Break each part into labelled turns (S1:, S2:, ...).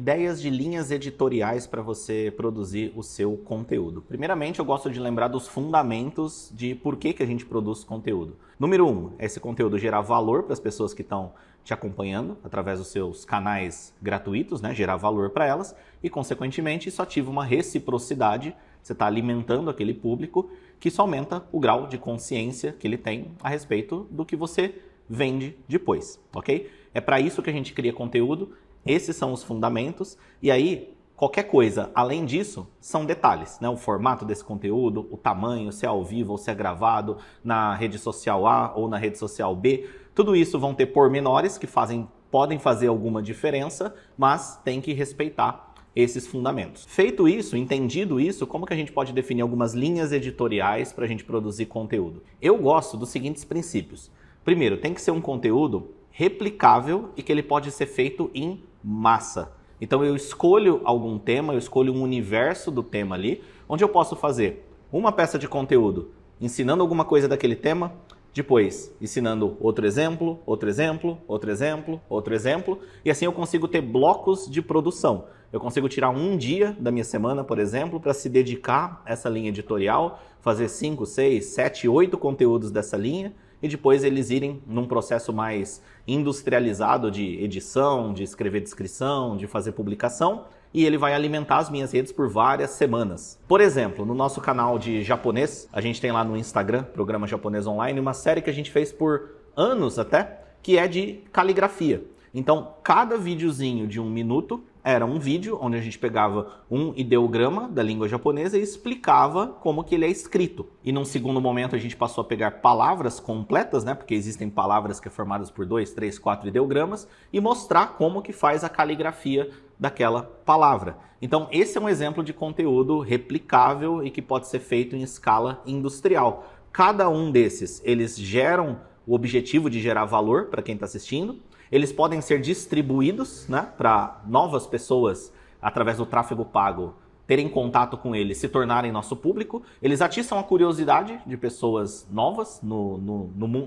S1: ideias de linhas editoriais para você produzir o seu conteúdo. Primeiramente, eu gosto de lembrar dos fundamentos de por que a gente produz conteúdo. Número 1, é esse conteúdo gerar valor para as pessoas que estão te acompanhando através dos seus canais gratuitos, né? Gerar valor para elas e, consequentemente, isso ativa uma reciprocidade. Você está alimentando aquele público, que isso aumenta o grau de consciência que ele tem a respeito do que você vende depois, ok? É para isso que a gente cria conteúdo, esses são os fundamentos, e aí qualquer coisa além disso são detalhes, né? O formato desse conteúdo, o tamanho, se é ao vivo ou se é gravado na rede social A ou na rede social B, tudo isso vão ter pormenores que podem fazer alguma diferença, mas tem que respeitar esses fundamentos. Feito isso, entendido isso, como que a gente pode definir algumas linhas editoriais para a gente produzir conteúdo? Eu gosto dos seguintes princípios. Primeiro, tem que ser um conteúdo replicável e que ele pode ser feito em massa. Então eu escolho algum tema, eu escolho um universo do tema ali, onde eu posso fazer uma peça de conteúdo ensinando alguma coisa daquele tema, depois ensinando outro exemplo, outro exemplo, outro exemplo, outro exemplo, e assim eu consigo ter blocos de produção. Eu consigo tirar um dia da minha semana, por exemplo, para se dedicar a essa linha editorial, fazer 5, 6, 7, 8 conteúdos dessa linha, e depois eles irem num processo mais industrializado de edição, de escrever descrição, de fazer publicação, e ele vai alimentar as minhas redes por várias semanas. Por exemplo, no nosso canal de japonês, a gente tem lá no Instagram, Programa Japonês Online, uma série que a gente fez por anos até, que é de caligrafia. Então, cada videozinho de 1 minuto era um vídeo onde a gente pegava um ideograma da língua japonesa e explicava como que ele é escrito. E num segundo momento a gente passou a pegar palavras completas, né? Porque existem palavras que são formadas por 2, 3, 4 ideogramas, e mostrar como que faz a caligrafia daquela palavra. Então esse é um exemplo de conteúdo replicável e que pode ser feito em escala industrial. Cada um desses, eles geram o objetivo de gerar valor para quem está assistindo. Eles podem ser distribuídos, né, para novas pessoas, através do tráfego pago, terem contato com eles, se tornarem nosso público. Eles atiçam a curiosidade de pessoas novas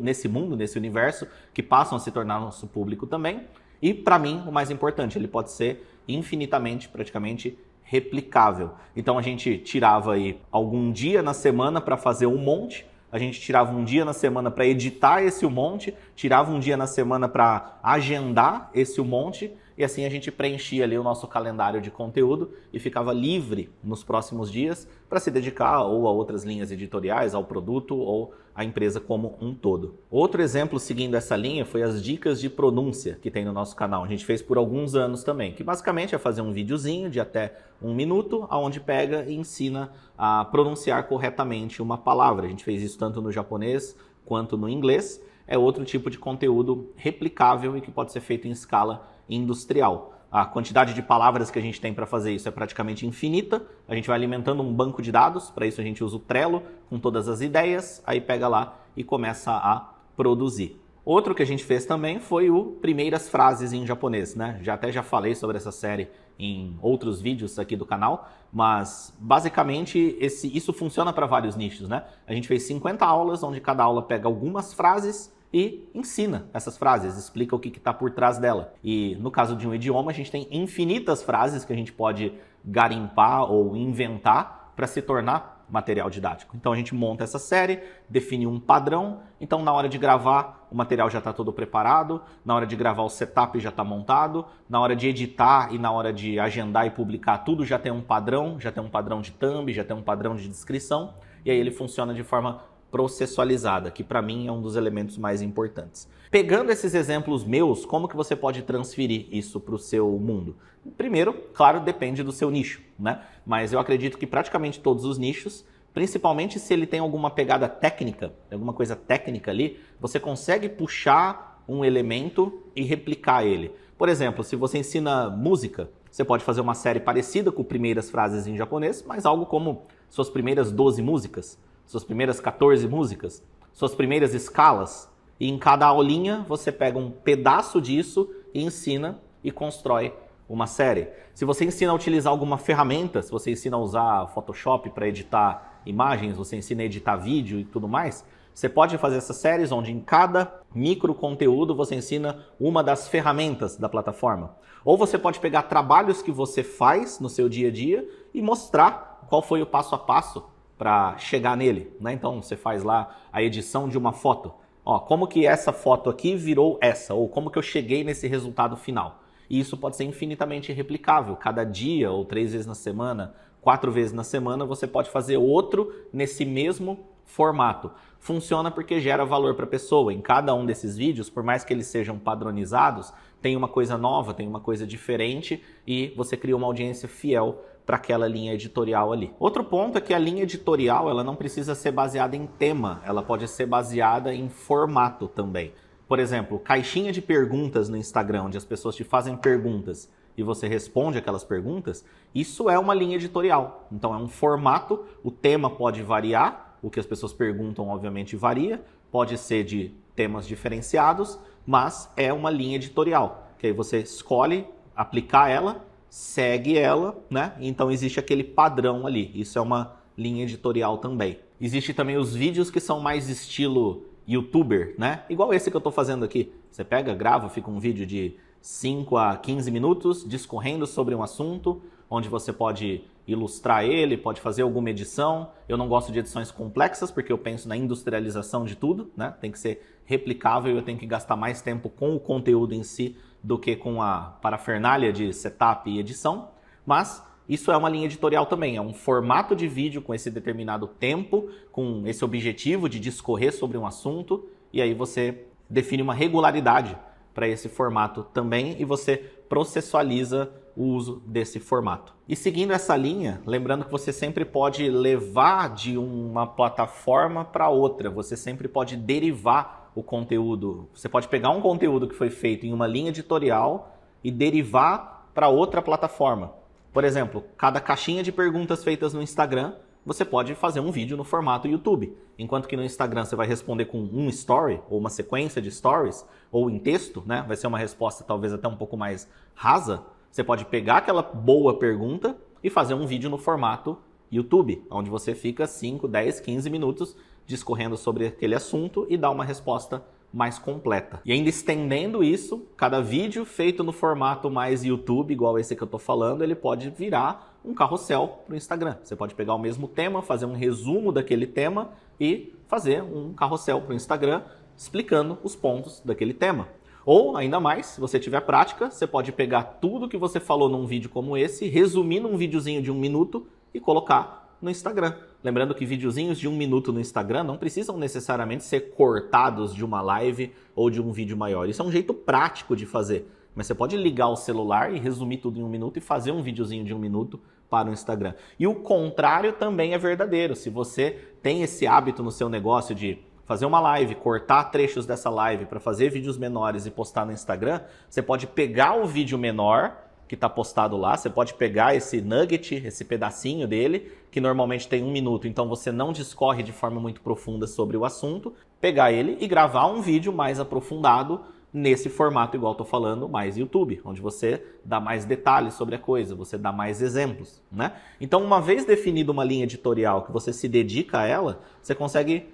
S1: nesse mundo, nesse universo, que passam a se tornar nosso público também. E, para mim, o mais importante, ele pode ser infinitamente, praticamente, replicável. Então, a gente tirava aí algum dia na semana para fazer um monte. A gente tirava um dia na semana para editar esse monte, tirava um dia na semana para agendar esse monte, e assim a gente preenchia ali o nosso calendário de conteúdo e ficava livre nos próximos dias para se dedicar ou a outras linhas editoriais, ao produto ou à empresa como um todo. Outro exemplo seguindo essa linha foi as dicas de pronúncia que tem no nosso canal. A gente fez por alguns anos também, que basicamente é fazer um videozinho de até 1 minuto, onde pega e ensina a pronunciar corretamente uma palavra. A gente fez isso tanto no japonês quanto no inglês. É outro tipo de conteúdo replicável e que pode ser feito em escala industrial. A quantidade de palavras que a gente tem para fazer isso é praticamente infinita. A gente vai alimentando um banco de dados, para isso a gente usa o Trello com todas as ideias, aí pega lá e começa a produzir. Outro que a gente fez também foi o Primeiras Frases em Japonês, né? Já falei sobre essa série em outros vídeos aqui do canal, mas basicamente isso funciona para vários nichos, né? A gente fez 50 aulas, onde cada aula pega algumas frases e ensina essas frases, explica o que está por trás dela. E no caso de um idioma, a gente tem infinitas frases que a gente pode garimpar ou inventar para se tornar material didático. Então a gente monta essa série, define um padrão, então na hora de gravar o material já está todo preparado, na hora de gravar o setup já está montado, na hora de editar e na hora de agendar e publicar tudo já tem um padrão de thumb, já tem um padrão de descrição, e aí ele funciona de forma processualizada, que para mim é um dos elementos mais importantes. Pegando esses exemplos meus, como que você pode transferir isso para o seu mundo? Primeiro, claro, depende do seu nicho, né? Mas eu acredito que praticamente todos os nichos, principalmente se ele tem alguma pegada técnica, alguma coisa técnica ali, você consegue puxar um elemento e replicar ele. Por exemplo, se você ensina música, você pode fazer uma série parecida com Primeiras Frases em Japonês, mas algo como suas primeiras 12 músicas, suas primeiras 14 músicas, suas primeiras escalas, e em cada aulinha você pega um pedaço disso e ensina e constrói uma série. Se você ensina a utilizar alguma ferramenta, se você ensina a usar Photoshop para editar imagens, você ensina a editar vídeo e tudo mais, Você pode fazer essas séries onde em cada micro conteúdo você ensina uma das ferramentas da plataforma. Ou você pode pegar trabalhos que você faz no seu dia a dia e mostrar qual foi o passo a passo para chegar nele, né? Então você faz lá a edição de uma foto. Ó, como que essa foto aqui virou essa? Ou como que eu cheguei nesse resultado final? E isso pode ser infinitamente replicável. Cada dia, ou 3 vezes na semana, 4 vezes na semana, você pode fazer outro nesse mesmo formato. Funciona porque gera valor para a pessoa. Em cada um desses vídeos, por mais que eles sejam padronizados, tem uma coisa nova, tem uma coisa diferente e você cria uma audiência fiel para aquela linha editorial ali. Outro ponto é que a linha editorial ela não precisa ser baseada em tema, ela pode ser baseada em formato também. Por exemplo, caixinha de perguntas no Instagram, onde as pessoas te fazem perguntas e você responde aquelas perguntas, isso é uma linha editorial. Então é um formato, o tema pode variar, o que as pessoas perguntam obviamente varia, pode ser de temas diferenciados, mas é uma linha editorial, que aí você escolhe aplicar ela, segue ela, né? Então existe aquele padrão ali, isso é uma linha editorial também. Existe também os vídeos que são mais estilo YouTuber, né? Igual esse que eu tô fazendo aqui. Você pega, grava, fica um vídeo de 5 a 15 minutos discorrendo sobre um assunto, onde você pode ilustrar ele, pode fazer alguma edição. Eu não gosto de edições complexas porque eu penso na industrialização de tudo, né? Tem que ser replicável e eu tenho que gastar mais tempo com o conteúdo em si do que com a parafernália de setup e edição. Mas isso é uma linha editorial também, é um formato de vídeo com esse determinado tempo, com esse objetivo de discorrer sobre um assunto, e aí você define uma regularidade para esse formato também e você processualiza o uso desse formato. E seguindo essa linha, lembrando que você sempre pode levar de uma plataforma para outra, você sempre pode derivar o conteúdo. Você pode pegar um conteúdo que foi feito em uma linha editorial e derivar para outra plataforma. Por exemplo, cada caixinha de perguntas feitas no Instagram, você pode fazer um vídeo no formato YouTube. Enquanto que no Instagram você vai responder com um story, ou uma sequência de stories, ou em texto, né? Vai ser uma resposta talvez até um pouco mais rasa. Você pode pegar aquela boa pergunta e fazer um vídeo no formato YouTube, onde você fica 5, 10, 15 minutos discorrendo sobre aquele assunto e dá uma resposta mais completa. E ainda estendendo isso, cada vídeo feito no formato mais YouTube, igual esse que eu tô falando, ele pode virar um carrossel para o Instagram. Você pode pegar o mesmo tema, fazer um resumo daquele tema e fazer um carrossel para o Instagram explicando os pontos daquele tema. Ou, ainda mais, se você tiver prática, você pode pegar tudo que você falou num vídeo como esse, resumir num videozinho de 1 minuto e colocar no Instagram. Lembrando que videozinhos de 1 minuto no Instagram não precisam necessariamente ser cortados de uma live ou de um vídeo maior. Isso é um jeito prático de fazer. Mas você pode ligar o celular e resumir tudo em 1 minuto e fazer um videozinho de 1 minuto para o Instagram. E o contrário também é verdadeiro. Se você tem esse hábito no seu negócio de fazer uma live, cortar trechos dessa live para fazer vídeos menores e postar no Instagram, você pode pegar o vídeo menor que está postado lá, você pode pegar esse nugget, esse pedacinho dele, que normalmente tem 1 minuto, então você não discorre de forma muito profunda sobre o assunto, pegar ele e gravar um vídeo mais aprofundado nesse formato, igual estou falando, mais YouTube, onde você dá mais detalhes sobre a coisa, você dá mais exemplos, né? Então, uma vez definida uma linha editorial que você se dedica a ela, você consegue,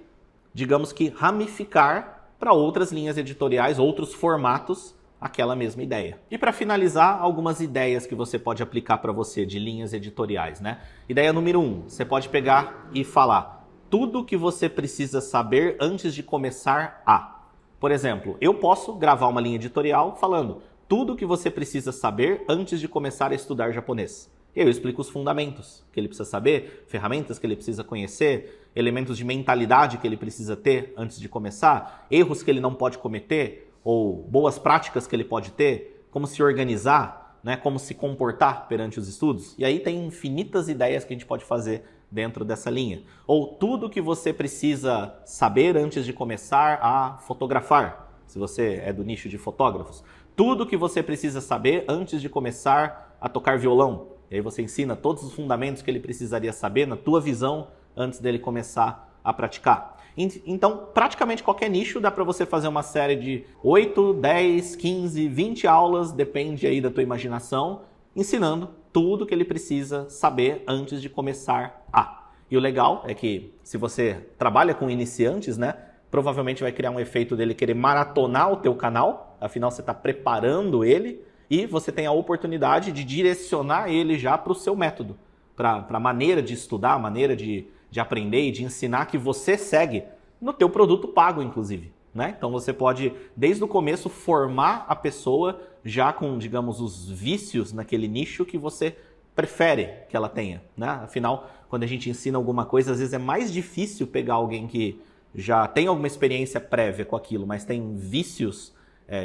S1: digamos que, ramificar para outras linhas editoriais, outros formatos, aquela mesma ideia. E para finalizar, algumas ideias que você pode aplicar para você de linhas editoriais, né? Ideia número 1, você pode pegar e falar tudo que você precisa saber antes de começar a. Por exemplo, eu posso gravar uma linha editorial falando tudo que você precisa saber antes de começar a estudar japonês. E aí eu explico os fundamentos que ele precisa saber, ferramentas que ele precisa conhecer, elementos de mentalidade que ele precisa ter antes de começar, erros que ele não pode cometer, ou boas práticas que ele pode ter, como se organizar, né, como se comportar perante os estudos. E aí tem infinitas ideias que a gente pode fazer dentro dessa linha. Ou tudo que você precisa saber antes de começar a fotografar, se você é do nicho de fotógrafos. Tudo que você precisa saber antes de começar a tocar violão. E aí você ensina todos os fundamentos que ele precisaria saber na tua visão antes dele começar a praticar. Então, praticamente qualquer nicho dá para você fazer uma série de 8, 10, 15, 20 aulas, depende aí da tua imaginação, ensinando tudo que ele precisa saber antes de começar a. E o legal é que se você trabalha com iniciantes, né, provavelmente vai criar um efeito dele querer maratonar o teu canal, afinal você está preparando ele, e você tem a oportunidade de direcionar ele já para o seu método, para a maneira de estudar, a maneira de aprender e de ensinar que você segue no teu produto pago, inclusive. Né? Então você pode, desde o começo, formar a pessoa já com, digamos, os vícios naquele nicho que você prefere que ela tenha. Né? Afinal, quando a gente ensina alguma coisa, às vezes é mais difícil pegar alguém que já tem alguma experiência prévia com aquilo, mas tem vícios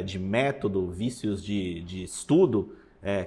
S1: de método, vícios de estudo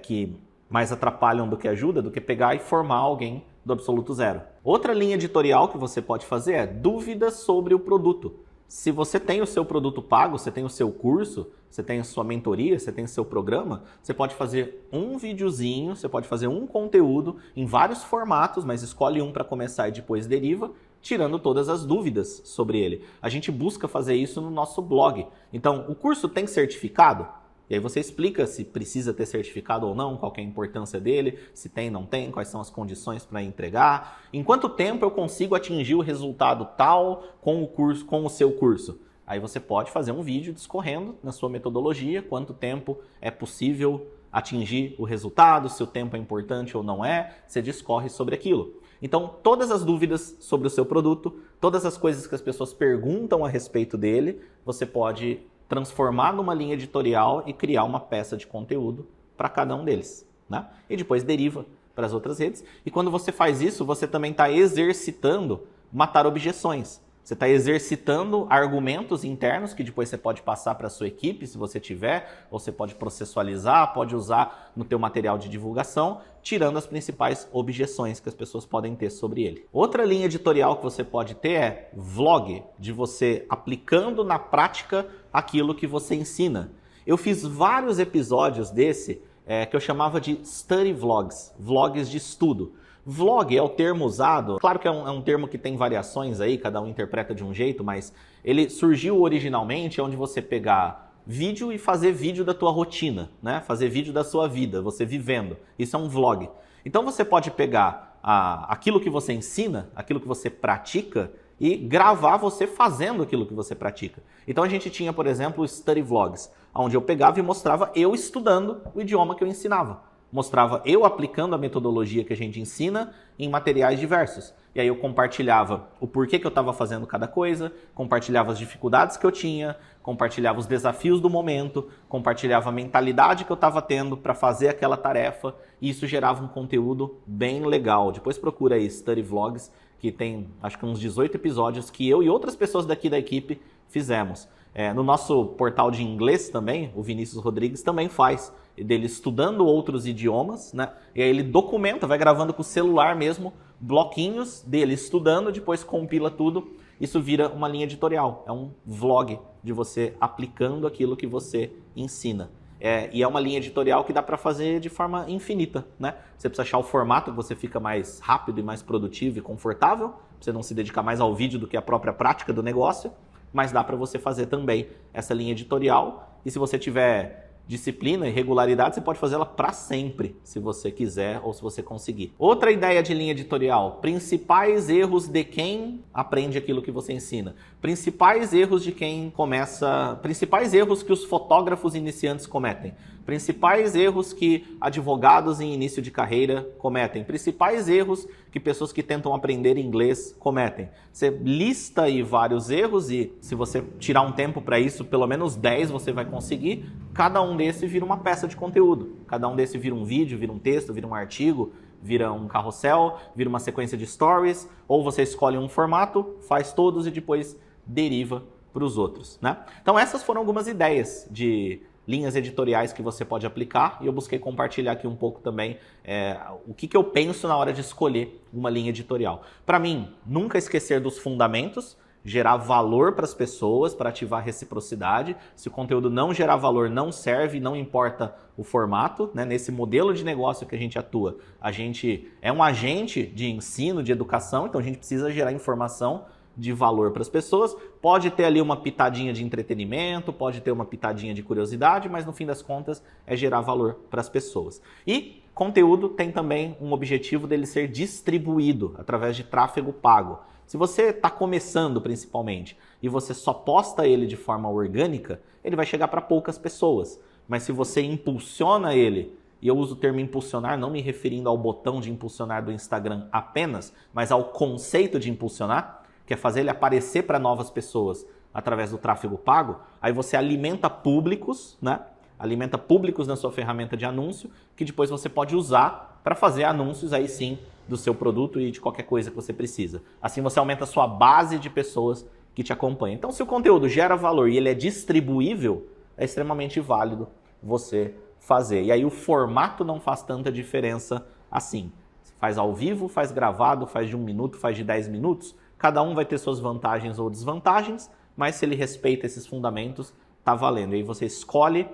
S1: que mais atrapalham do que ajudam, do que pegar e formar alguém do absoluto zero. Outra linha editorial que você pode fazer é dúvidas sobre o produto. Se você tem o seu produto pago, você tem o seu curso, você tem a sua mentoria, você tem o seu programa, você pode fazer um videozinho, você pode fazer um conteúdo em vários formatos, mas escolhe um para começar e depois deriva, tirando todas as dúvidas sobre ele. A gente busca fazer isso no nosso blog. Então, o curso tem certificado? E aí você explica se precisa ter certificado ou não, qual que é a importância dele, se tem, não tem, quais são as condições para entregar, em quanto tempo eu consigo atingir o resultado tal com o curso, com o seu curso. Aí você pode fazer um vídeo discorrendo na sua metodologia, quanto tempo é possível atingir o resultado, se o tempo é importante ou não é, você discorre sobre aquilo. Então, todas as dúvidas sobre o seu produto, todas as coisas que as pessoas perguntam a respeito dele, você pode transformar numa linha editorial e criar uma peça de conteúdo para cada um deles. Né? E depois deriva para as outras redes. E quando você faz isso, você também está exercitando matar objeções. Você está exercitando argumentos internos que depois você pode passar para a sua equipe, se você tiver, ou você pode processualizar, pode usar no teu material de divulgação, tirando as principais objeções que as pessoas podem ter sobre ele. Outra linha editorial que você pode ter é vlog, de você aplicando na prática aquilo que você ensina. Eu fiz vários episódios desse que eu chamava de study vlogs, vlogs de estudo. Vlog é o termo usado, claro que é um termo que tem variações aí, cada um interpreta de um jeito, mas ele surgiu originalmente onde você pegar vídeo e fazer vídeo da tua rotina, né? Fazer vídeo da sua vida, você vivendo. Isso é um vlog. Então você pode pegar aquilo que você ensina, aquilo que você pratica e gravar você fazendo aquilo que você pratica. Então a gente tinha, por exemplo, study vlogs, onde eu pegava e mostrava eu estudando o idioma que eu ensinava. Mostrava eu aplicando a metodologia que a gente ensina em materiais diversos. E aí eu compartilhava o porquê que eu estava fazendo cada coisa, compartilhava as dificuldades que eu tinha, compartilhava os desafios do momento, compartilhava a mentalidade que eu estava tendo para fazer aquela tarefa, e isso gerava um conteúdo bem legal. Depois procura aí Study Vlogs, que tem acho que uns 18 episódios que eu e outras pessoas daqui da equipe fizemos. No nosso portal de inglês também, o Vinícius Rodrigues também faz, dele estudando outros idiomas, né? E aí ele documenta, vai gravando com o celular mesmo, bloquinhos dele estudando, depois compila tudo, isso vira uma linha editorial, é um vlog de você aplicando aquilo que você ensina. E é uma linha editorial que dá para fazer de forma infinita, né? Você precisa achar o formato que você fica mais rápido e mais produtivo e confortável, pra você não se dedicar mais ao vídeo do que à própria prática do negócio, mas dá para você fazer também essa linha editorial, e se você tiver disciplina e regularidade, você pode fazê-la para sempre, se você quiser ou se você conseguir. Outra ideia de linha editorial, principais erros de quem aprende aquilo que você ensina. Principais erros de quem começa, principais erros que os fotógrafos iniciantes cometem. Principais erros que advogados em início de carreira cometem. Principais erros que pessoas que tentam aprender inglês cometem. Você lista aí vários erros e se você tirar um tempo para isso, pelo menos 10 você vai conseguir. Cada um desse vira uma peça de conteúdo. Cada um desse vira um vídeo, vira um texto, vira um artigo, vira um carrossel, vira uma sequência de stories, ou você escolhe um formato, faz todos e depois deriva para os outros, né? Então essas foram algumas ideias de linhas editoriais que você pode aplicar, e eu busquei compartilhar aqui um pouco também o que eu penso na hora de escolher uma linha editorial. Para mim, nunca esquecer dos fundamentos, gerar valor para as pessoas, para ativar reciprocidade. Se o conteúdo não gerar valor, não serve, não importa o formato, né? Nesse modelo de negócio que a gente atua, a gente é um agente de ensino, de educação, então a gente precisa gerar informação de valor para as pessoas. Pode ter ali uma pitadinha de entretenimento, pode ter uma pitadinha de curiosidade, mas no fim das contas é gerar valor para as pessoas. E conteúdo tem também um objetivo dele ser distribuído através de tráfego pago. Se você está começando principalmente e você só posta ele de forma orgânica, ele vai chegar para poucas pessoas. Mas se você impulsiona ele, e eu uso o termo impulsionar não me referindo ao botão de impulsionar do Instagram apenas, mas ao conceito de impulsionar, que é fazer ele aparecer para novas pessoas através do tráfego pago, aí você alimenta públicos, né? Alimenta públicos na sua ferramenta de anúncio, que depois você pode usar para fazer anúncios aí sim do seu produto e de qualquer coisa que você precisa. Assim você aumenta a sua base de pessoas que te acompanham. Então, se o conteúdo gera valor e ele é distribuível, é extremamente válido você fazer. E aí o formato não faz tanta diferença assim. Faz ao vivo, faz gravado, faz de 1 minuto, faz de 10 minutos. Cada um vai ter suas vantagens ou desvantagens, mas se ele respeita esses fundamentos, tá valendo. E aí você escolhe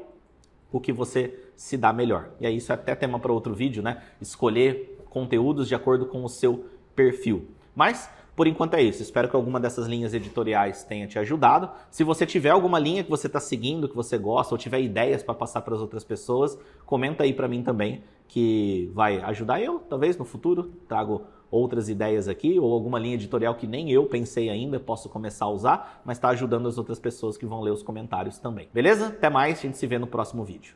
S1: o que você se dá melhor. E aí isso é até tema para outro vídeo, né? Escolher conteúdos de acordo com o seu perfil. Mas, por enquanto é isso. Espero que alguma dessas linhas editoriais tenha te ajudado. Se você tiver alguma linha que você está seguindo, que você gosta, ou tiver ideias para passar para as outras pessoas, comenta aí para mim também, que vai ajudar eu, talvez no futuro. Trago outras ideias aqui, ou alguma linha editorial que nem eu pensei ainda, posso começar a usar, mas está ajudando as outras pessoas que vão ler os comentários também. Beleza? Até mais, a gente se vê no próximo vídeo.